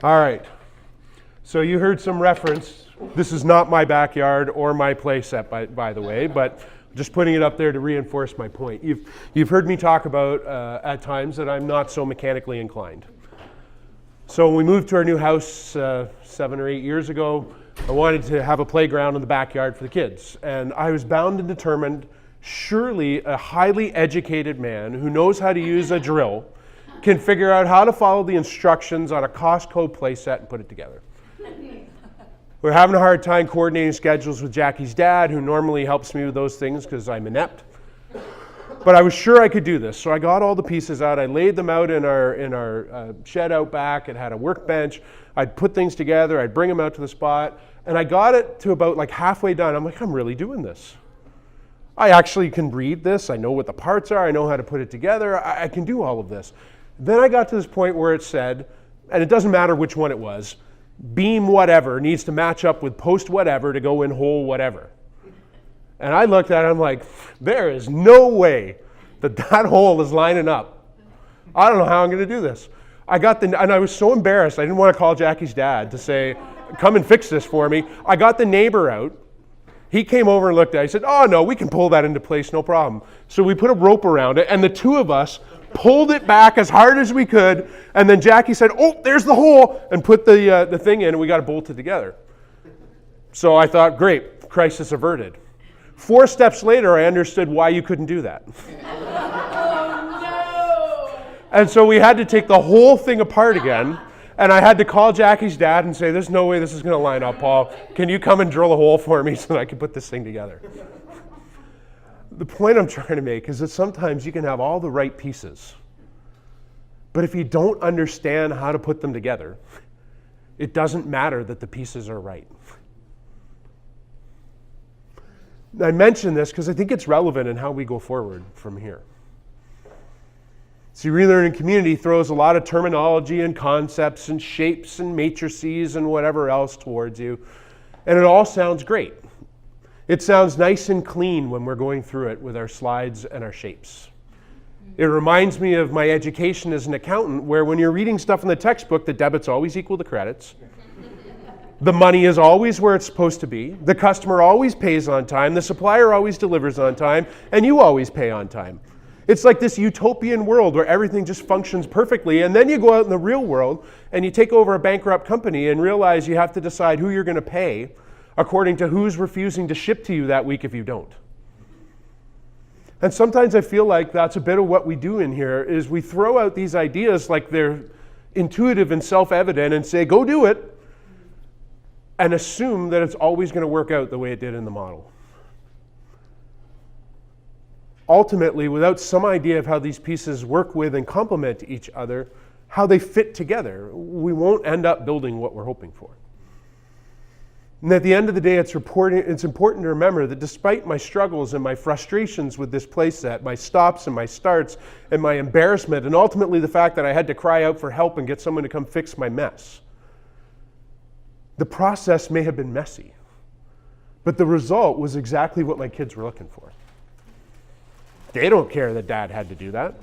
All right. So you heard some reference. This is not my backyard or my play set, by the way, but just putting it up there to reinforce my point. You've heard me talk about at times that I'm not so mechanically inclined. So when we moved to our new house 7 or 8 years ago, I wanted to have a playground in the backyard for the kids. And I was bound and determined, surely a highly educated man who knows how to use a drill can figure out how to follow the instructions on a Costco play set and put it together. We're having a hard time coordinating schedules with Jackie's dad, who normally helps me with those things because I'm inept. But I was sure I could do this, so I got all the pieces out. I laid them out in our shed out back. It had a workbench. I'd put things together. I'd bring them out to the spot, and I got it to about like halfway done. I'm like, I'm really doing this. I actually can read this. I know what the parts are. I know how to put it together. I can do all of this. Then I got to this point where it said, and it doesn't matter which one it was, beam whatever needs to match up with post whatever to go in hole whatever. And I looked at it, I'm like, there is no way that hole is lining up. I don't know how I'm going to do this. And I was so embarrassed. I didn't want to call Jackie's dad to say, come and fix this for me. I got the neighbor out. He came over and looked at it. He said, oh no, we can pull that into place, no problem. So we put a rope around it, and the two of us pulled it back as hard as we could, and then Jackie said, oh, there's the hole, and put the thing in, and we got it bolted together. So I thought, great, crisis averted. 4 steps later, I understood why you couldn't do that. Oh, no! And so we had to take the whole thing apart again, and I had to call Jackie's dad and say, there's no way this is going to line up, Paul. Can you come and drill a hole for me so that I can put this thing together? The point I'm trying to make is that sometimes you can have all the right pieces, but if you don't understand how to put them together, it doesn't matter that the pieces are right. I mention this because I think it's relevant in how we go forward from here. See, relearning community throws a lot of terminology and concepts and shapes and matrices and whatever else towards you, and it all sounds great. It sounds nice and clean when we're going through it with our slides and our shapes. It reminds me of my education as an accountant, where when you're reading stuff in the textbook, the debits always equal the credits. The money is always where it's supposed to be. The customer always pays on time. The supplier always delivers on time. And you always pay on time. It's like this utopian world where everything just functions perfectly. And then you go out in the real world and you take over a bankrupt company and realize you have to decide who you're going to pay according to who's refusing to ship to you that week if you don't. And sometimes I feel like that's a bit of what we do in here, is we throw out these ideas like they're intuitive and self-evident and say, go do it, and assume that it's always going to work out the way it did in the model. Ultimately, without some idea of how these pieces work with and complement each other, how they fit together, we won't end up building what we're hoping for. And at the end of the day, it's important to remember that despite my struggles and my frustrations with this playset, my stops and my starts and my embarrassment, and ultimately the fact that I had to cry out for help and get someone to come fix my mess, the process may have been messy, but the result was exactly what my kids were looking for. They don't care that Dad had to do that.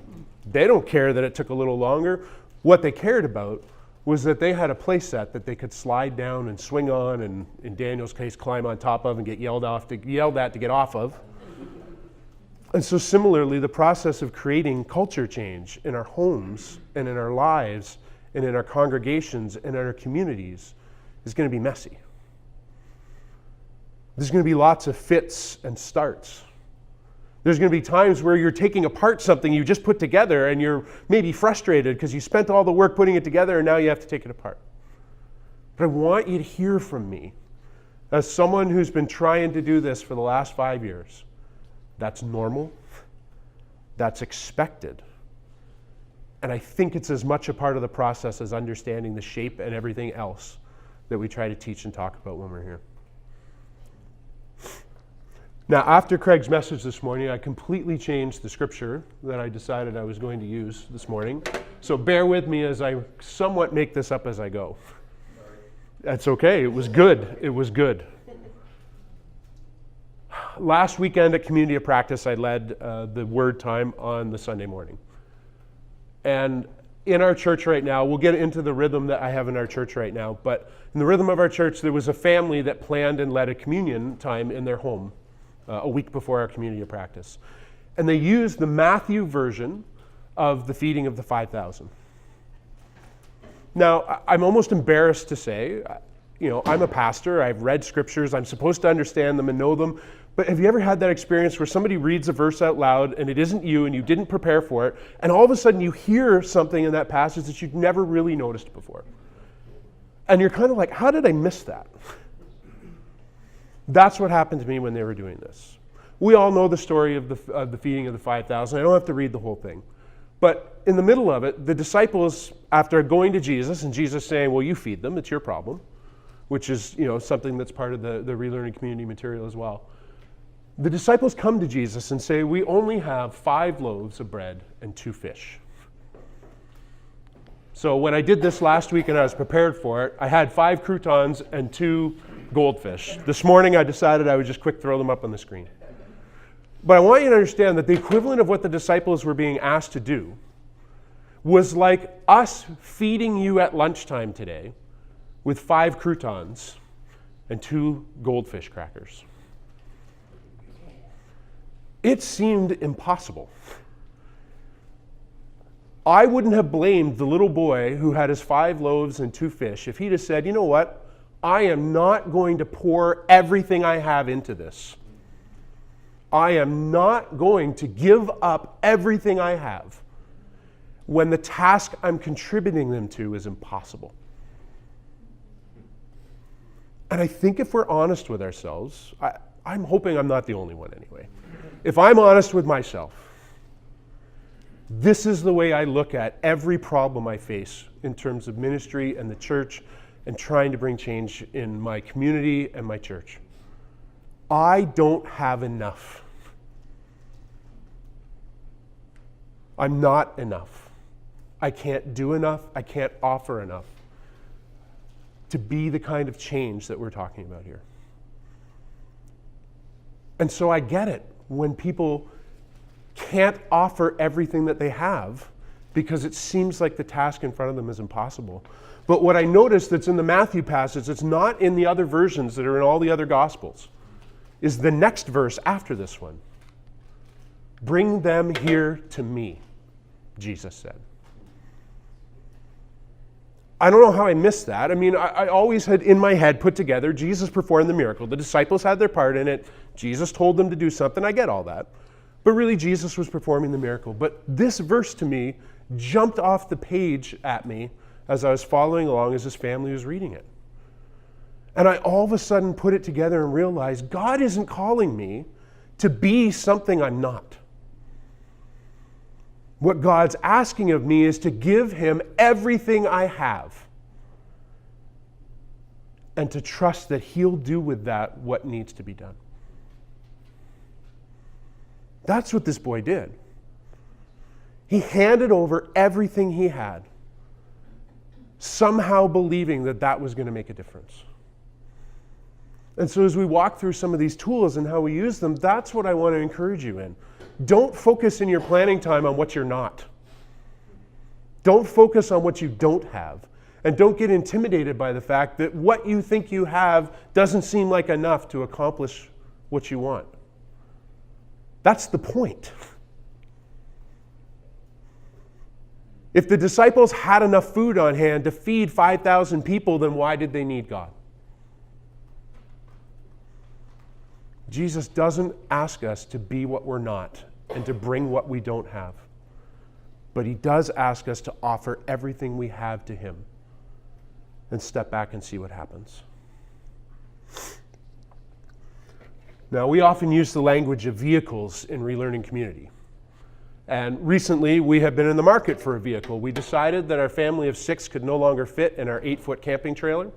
They don't care that it took a little longer. What they cared about was that they had a play set that they could slide down and swing on, and in Daniel's case, climb on top of and get yelled at to get off of. And so similarly, the process of creating culture change in our homes and in our lives and in our congregations and in our communities is going to be messy. There's going to be lots of fits and starts. There's going to be times where you're taking apart something you just put together and you're maybe frustrated because you spent all the work putting it together and now you have to take it apart. But I want you to hear from me, as someone who's been trying to do this for the last 5 years. That's normal. That's expected. And I think it's as much a part of the process as understanding the shape and everything else that we try to teach and talk about when we're here. Now, after Craig's message this morning, I completely changed the scripture that I decided I was going to use this morning. So bear with me as I somewhat make this up as I go. That's okay. It was good. It was good. Last weekend at Community of Practice, I led the Word time on the Sunday morning. And in our church right now, we'll get into the rhythm that I have in our church right now, but in the rhythm of our church, there was a family that planned and led a communion time in their home a week before our community of practice. And they used the Matthew version of the feeding of the 5,000. Now, I'm almost embarrassed to say, I'm a pastor, I've read scriptures, I'm supposed to understand them and know them, but have you ever had that experience where somebody reads a verse out loud and it isn't you and you didn't prepare for it, and all of a sudden you hear something in that passage that you'd never really noticed before? And you're kind of like, how did I miss that? That's what happened to me when they were doing this. We all know the story of the feeding of the 5,000. I don't have to read the whole thing. But in the middle of it, the disciples, after going to Jesus and Jesus saying, well, you feed them, it's your problem, which is something that's part of the relearning community material as well. The disciples come to Jesus and say, we only have 5 loaves of bread and 2 fish. So when I did this last week and I was prepared for it, I had 5 croutons and 2 goldfish. This morning I decided I would just quick throw them up on the screen. But I want you to understand that the equivalent of what the disciples were being asked to do was like us feeding you at lunchtime today with 5 croutons and 2 goldfish crackers. It seemed impossible. I wouldn't have blamed the little boy who had his 5 loaves and 2 fish if he'd have said, you know what, I am not going to pour everything I have into this. I am not going to give up everything I have when the task I'm contributing them to is impossible. And I think if we're honest with ourselves, I'm hoping I'm not the only one anyway. If I'm honest with myself, this is the way I look at every problem I face in terms of ministry and the church and trying to bring change in my community and my church. I don't have enough. I'm not enough. I can't do enough. I can't offer enough to be the kind of change that we're talking about here. And so I get it when people can't offer everything that they have because it seems like the task in front of them is impossible. But what I noticed that's in the Matthew passage, it's not in the other versions that are in all the other Gospels, is the next verse after this one. Bring them here to me, Jesus said. I don't know how I missed that. I mean, I always had in my head put together, Jesus performed the miracle. The disciples had their part in it. Jesus told them to do something. I get all that. But really, Jesus was performing the miracle. But this verse to me jumped off the page at me as I was following along as his family was reading it. And I all of a sudden put it together and realized God isn't calling me to be something I'm not. What God's asking of me is to give him everything I have and to trust that he'll do with that what needs to be done. That's what this boy did. He handed over everything he had, somehow believing that that was going to make a difference. And so as we walk through some of these tools and how we use them, that's what I want to encourage you in. Don't focus in your planning time on what you're not. Don't focus on what you don't have. And don't get intimidated by the fact that what you think you have doesn't seem like enough to accomplish what you want. That's the point. If the disciples had enough food on hand to feed 5,000 people, then why did they need God? Jesus doesn't ask us to be what we're not and to bring what we don't have. But he does ask us to offer everything we have to him and step back and see what happens. Now, we often use the language of vehicles in Relearning Community. And recently, we have been in the market for a vehicle. We decided that our family of 6 could no longer fit in our 8-foot camping trailer.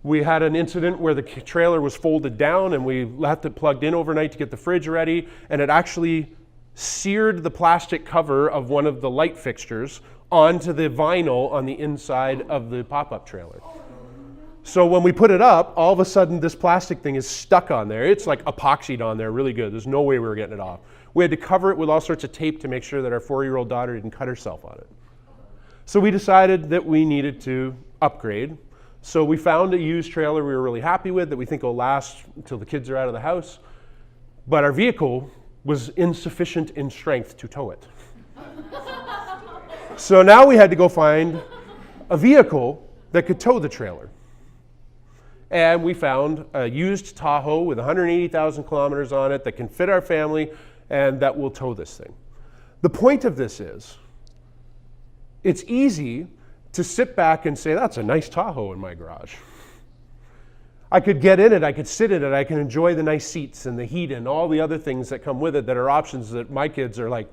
We had an incident where the trailer was folded down and we left it plugged in overnight to get the fridge ready, and it actually seared the plastic cover of one of the light fixtures onto the vinyl on the inside of the pop-up trailer. So when we put it up, all of a sudden this plastic thing is stuck on there. It's like epoxied on there really good. There's no way we were getting it off. We had to cover it with all sorts of tape to make sure that our 4-year-old daughter didn't cut herself on it. So we decided that we needed to upgrade. So we found a used trailer we were really happy with that we think will last until the kids are out of the house. But our vehicle was insufficient in strength to tow it. So now we had to go find a vehicle that could tow the trailer. And we found a used Tahoe with 180,000 kilometers on it that can fit our family and that will tow this thing. The point of this is, it's easy to sit back and say, that's a nice Tahoe in my garage. I could get in it, I could sit in it, I can enjoy the nice seats and the heat and all the other things that come with it that are options that my kids are like,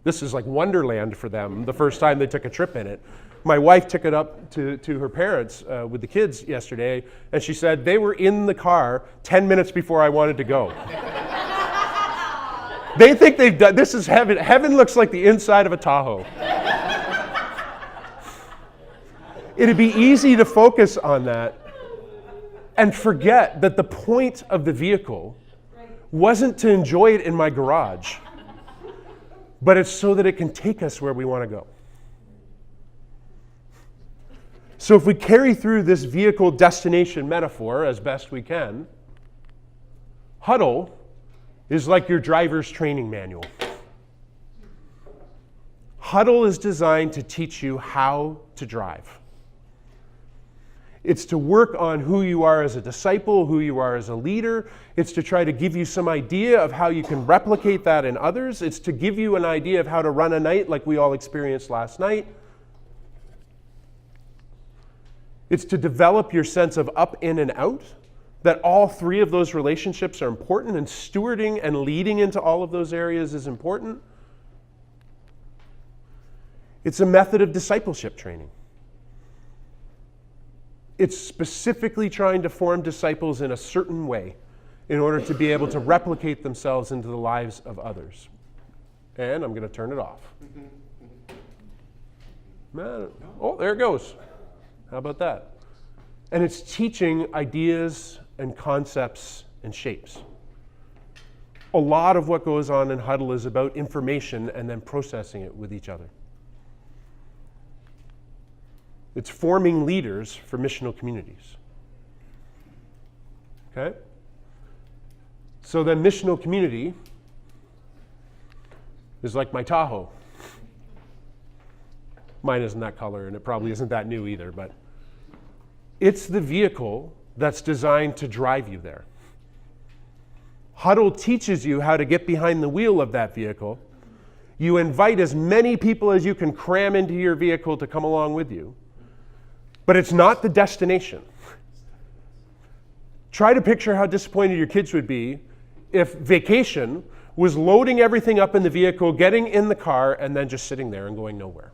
this is like Wonderland for them the first time they took a trip in it. My wife took it up to her parents with the kids yesterday, and she said they were in the car 10 minutes before I wanted to go. They think they've done, this is heaven. Heaven looks like the inside of a Tahoe. It'd be easy to focus on that and forget that the point of the vehicle wasn't to enjoy it in my garage, but it's so that it can take us where we want to go. So if we carry through this vehicle destination metaphor as best we can, huddle is like your driver's training manual. Huddle is designed to teach you how to drive. It's to work on who you are as a disciple, who you are as a leader. It's to try to give you some idea of how you can replicate that in others. It's to give you an idea of how to run a night like we all experienced last night. It's to develop your sense of up, in, and out, that all three of those relationships are important, and stewarding and leading into all of those areas is important. It's a method of discipleship training. It's specifically trying to form disciples in a certain way in order to be able to replicate themselves into the lives of others. And I'm going to turn it off. Oh, there it goes. How about that? And it's teaching ideas and concepts and shapes. A lot of what goes on in Huddle is about information and then processing it with each other. It's forming leaders for missional communities. Okay? So then missional community is like my Tahoe. Mine isn't that color, and it probably isn't that new either, but it's the vehicle that's designed to drive you there. Huddle teaches you how to get behind the wheel of that vehicle. You invite as many people as you can cram into your vehicle to come along with you. But it's not the destination. Try to picture how disappointed your kids would be if vacation was loading everything up in the vehicle, getting in the car, and then just sitting there and going nowhere.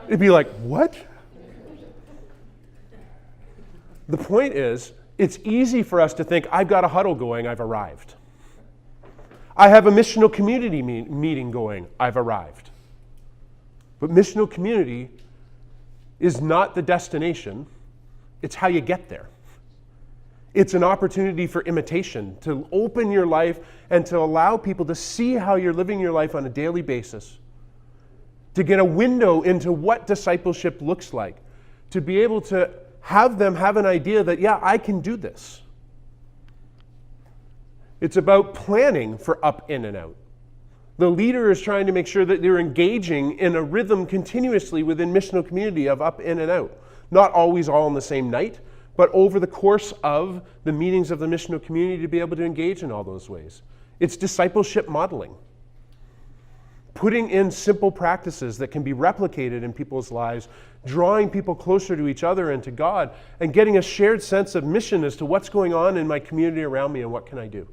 It'd be like, what? The point is, it's easy for us to think, I've got a huddle going, I've arrived. I have a missional community meeting going, I've arrived. But missional community is not the destination, it's how you get there. It's an opportunity for imitation, to open your life and to allow people to see how you're living your life on a daily basis, to get a window into what discipleship looks like, to be able to have them have an idea that, yeah, I can do this. It's about planning for up, in, and out. The leader is trying to make sure that they're engaging in a rhythm continuously within missional community of up, in, and out. Not always all on the same night, but over the course of the meetings of the missional community to be able to engage in all those ways. It's discipleship modeling. Putting in simple practices that can be replicated in people's lives, drawing people closer to each other and to God, and getting a shared sense of mission as to what's going on in my community around me and what can I do?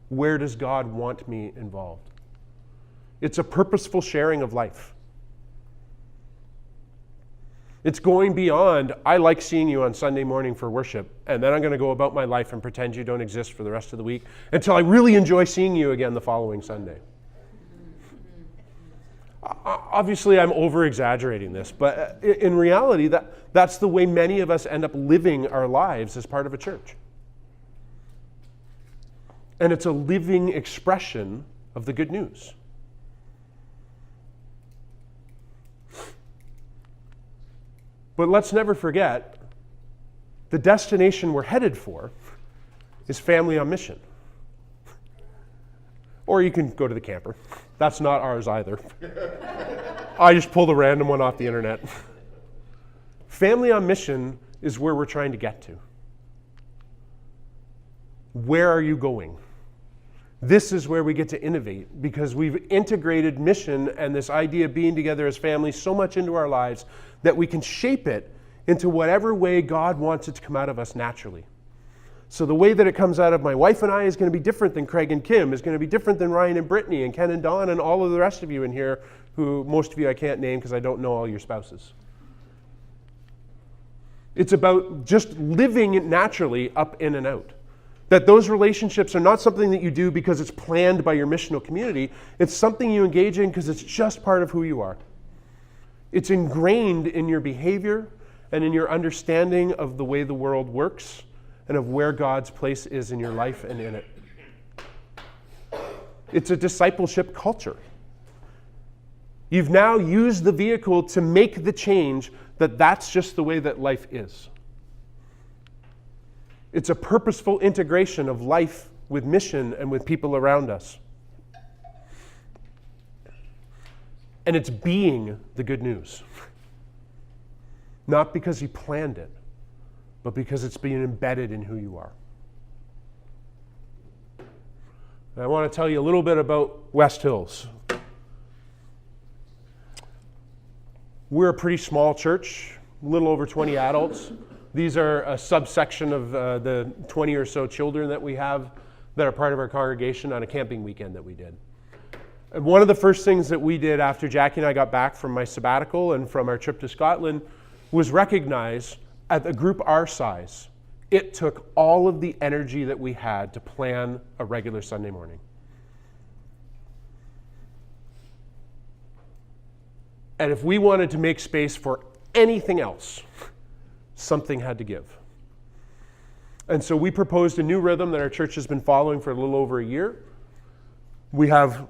Where does God want me involved? It's a purposeful sharing of life. It's going beyond, I like seeing you on Sunday morning for worship, and then I'm going to go about my life and pretend you don't exist for the rest of the week until I really enjoy seeing you again the following Sunday. obviously I'm over-exaggerating this, but in reality, that's the way many of us end up living our lives as part of a church. And it's a living expression of the good news. But let's never forget, the destination we're headed for is family on mission. Or you can go to the camper. That's not ours either. I just pulled a random one off the internet. Family on mission is where we're trying to get to. Where are you going? This is where we get to innovate, because we've integrated mission and this idea of being together as family so much into our lives that we can shape it into whatever way God wants it to come out of us naturally. So the way that it comes out of my wife and I is going to be different than Craig and Kim, is going to be different than Ryan and Brittany and Ken and Don and all of the rest of you in here, who most of you I can't name because I don't know all your spouses. It's about just living it naturally up in and out. That those relationships are not something that you do because it's planned by your missional community. It's something you engage in because it's just part of who you are. It's ingrained in your behavior and in your understanding of the way the world works and of where God's place is in your life and in it. It's a discipleship culture. You've now used the vehicle to make the change that that's just the way that life is. It's a purposeful integration of life with mission and with people around us. And it's being the good news. Not because he planned it, but because it's being embedded in who you are. And I want to tell you a little bit about West Hills. We're a pretty small church, a little over 20 adults. These are a subsection of the 20 or so children that we have that are part of our congregation on a camping weekend that we did. And one of the first things that we did after Jackie and I got back from my sabbatical and from our trip to Scotland was recognize, at a group our size, it took all of the energy that we had to plan a regular Sunday morning. And if we wanted to make space for anything else, something had to give. And so we proposed a new rhythm that our church has been following for a little over a year. We have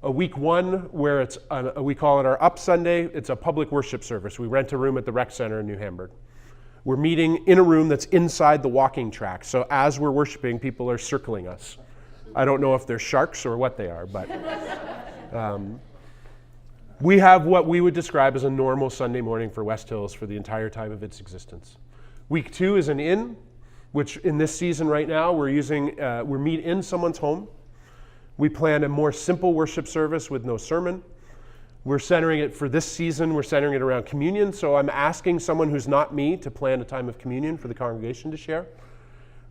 a week one where it's we call it our Up Sunday. It's a public worship service. We rent a room at the rec center in New Hamburg. We're meeting in a room that's inside the walking track. So as we're worshiping, people are circling us. I don't know if they're sharks or what they are, but we have what we would describe as a normal Sunday morning for West Hills for the entire time of its existence. Week two is an inn, which in this season right now we meet in someone's home. We plan a more simple worship service with no sermon. We're centering it for this season, we're centering it around communion. So I'm asking someone who's not me to plan a time of communion for the congregation to share.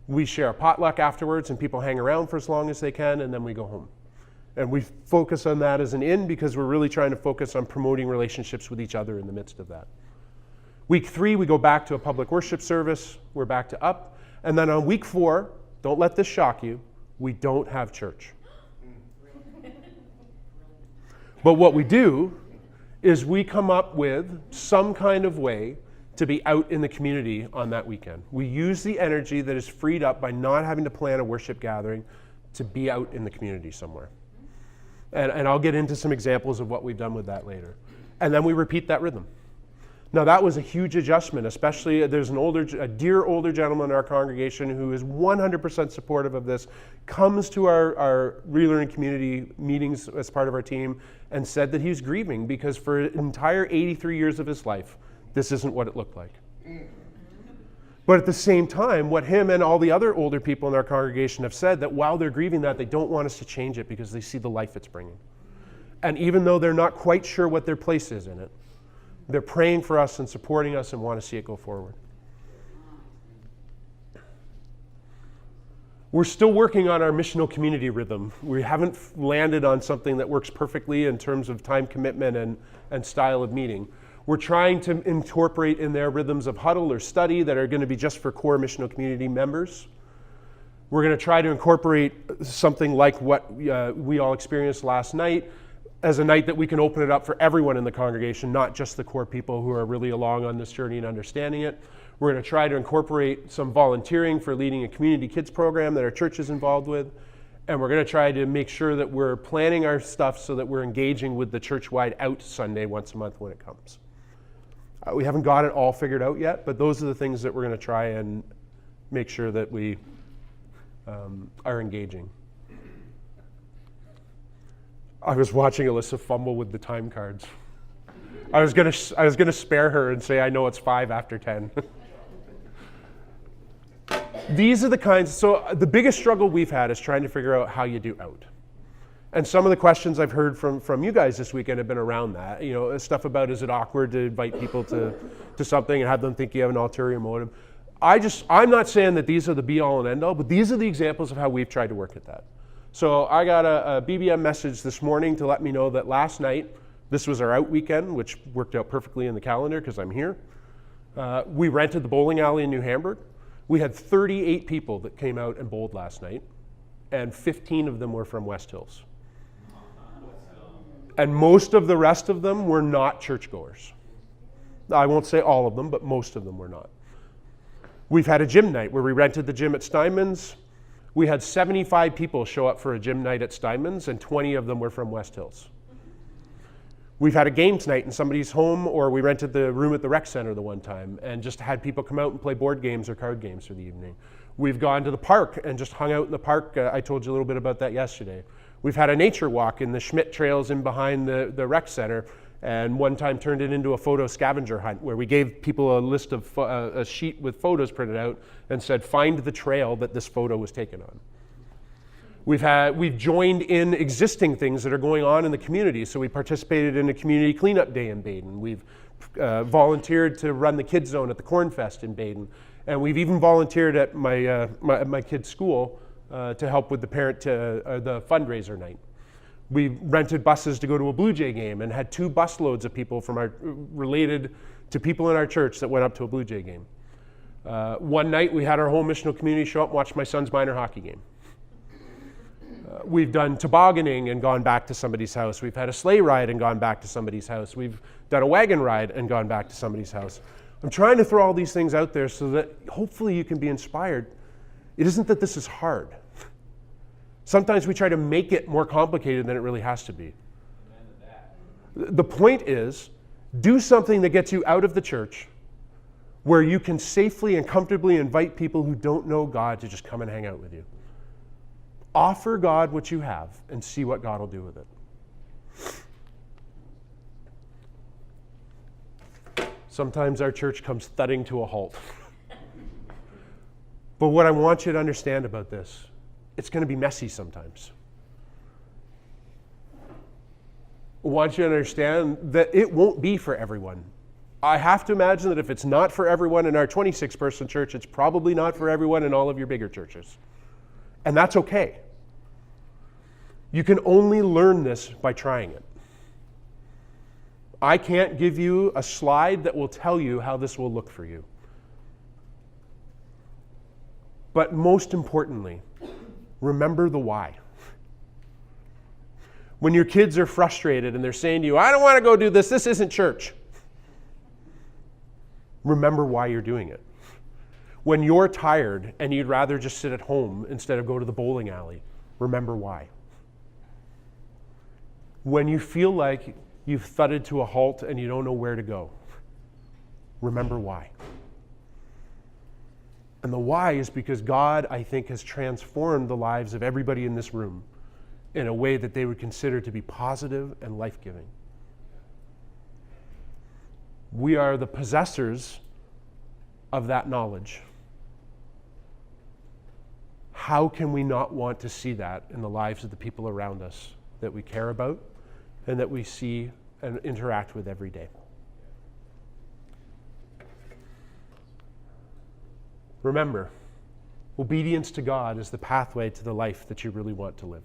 We share a potluck afterwards and people hang around for as long as they can, and then we go home. And we focus on that as an inn because we're really trying to focus on promoting relationships with each other in the midst of that. Week three, we go back to a public worship service. We're back to Up. And then on week four, don't let this shock you, we don't have church. But what we do is we come up with some kind of way to be out in the community on that weekend. We use the energy that is freed up by not having to plan a worship gathering to be out in the community somewhere. And I'll get into some examples of what we've done with that later. And then we repeat that rhythm. Now that was a huge adjustment, especially there's a dear older gentleman in our congregation who is 100% supportive of this, comes to our relearning community meetings as part of our team and said that he's grieving because for an entire 83 years of his life, this isn't what it looked like. But at the same time, what him and all the other older people in our congregation have said, that while they're grieving that, they don't want us to change it because they see the life it's bringing. And even though they're not quite sure what their place is in it, they're praying for us and supporting us and want to see it go forward. We're still working on our missional community rhythm. We haven't landed on something that works perfectly in terms of time commitment and style of meeting. We're trying to incorporate in there rhythms of huddle or study that are going to be just for core missional community members. We're going to try to incorporate something like what we all experienced last night, as a night that we can open it up for everyone in the congregation, not just the core people who are really along on this journey and understanding it. We're going to try to incorporate some volunteering for leading a community kids program that our church is involved with. And we're going to try to make sure that we're planning our stuff so that we're engaging with the church-wide out Sunday once a month when it comes. We haven't got it all figured out yet, but those are the things that we're going to try and make sure that we are engaging. I was watching Alyssa fumble with the time cards. I was gonna spare her and say, I know it's 5 after 10. These are the kinds, so the biggest struggle we've had is trying to figure out how you do out. And some of the questions I've heard from you guys this weekend have been around that. You know, stuff about, is it awkward to invite people to something and have them think you have an ulterior motive? I'm not saying that these are the be all and end all, but these are the examples of how we've tried to work at that. So I got a BBM message this morning to let me know that last night, this was our out weekend, which worked out perfectly in the calendar because I'm here. We rented the bowling alley in New Hamburg. We had 38 people that came out and bowled last night, and 15 of them were from West Hills. And most of the rest of them were not churchgoers. I won't say all of them, but most of them were not. We've had a gym night where we rented the gym at Steinman's. We had 75 people show up for a gym night at Steinman's, and 20 of them were from West Hills. We've had a games night in somebody's home, or we rented the room at the rec center the one time and just had people come out and play board games or card games for the evening. We've gone to the park and just hung out in the park. I told you a little bit about that yesterday. We've had a nature walk in the Schmidt trails in behind the rec center, and one time turned it into a photo scavenger hunt where we gave people a list of a sheet with photos printed out and said, find the trail that this photo was taken on. We've joined in existing things that are going on in the community. So we participated in a community cleanup day in Baden. We've volunteered to run the kids zone at the Corn Fest in Baden. And we've even volunteered at my kids' school to help with the the fundraiser night. We rented buses to go to a Blue Jay game and had 2 busloads of people from related to people in our church that went up to a Blue Jay game. One night we had our whole missional community show up and watch my son's minor hockey game. We've done tobogganing and gone back to somebody's house. We've had a sleigh ride and gone back to somebody's house. We've done a wagon ride and gone back to somebody's house. I'm trying to throw all these things out there so that hopefully you can be inspired. It isn't that this is hard. Sometimes we try to make it more complicated than it really has to be. The point is, do something that gets you out of the church where you can safely and comfortably invite people who don't know God to just come and hang out with you. Offer God what you have and see what God will do with it. Sometimes our church comes thudding to a halt. But what I want you to understand about this, it's going to be messy sometimes. I want you to understand that it won't be for everyone. I have to imagine that if it's not for everyone in our 26-person church, it's probably not for everyone in all of your bigger churches. And that's okay. You can only learn this by trying it. I can't give you a slide that will tell you how this will look for you. But most importantly, remember the why. When your kids are frustrated and they're saying to you, I don't want to go do this, this isn't church. Remember why you're doing it. When you're tired and you'd rather just sit at home instead of go to the bowling alley, remember why. When you feel like you've thudded to a halt and you don't know where to go, remember why. And the why is because God, I think, has transformed the lives of everybody in this room in a way that they would consider to be positive and life-giving. We are the possessors of that knowledge. How can we not want to see that in the lives of the people around us that we care about and that we see and interact with every day? Remember, obedience to God is the pathway to the life that you really want to live.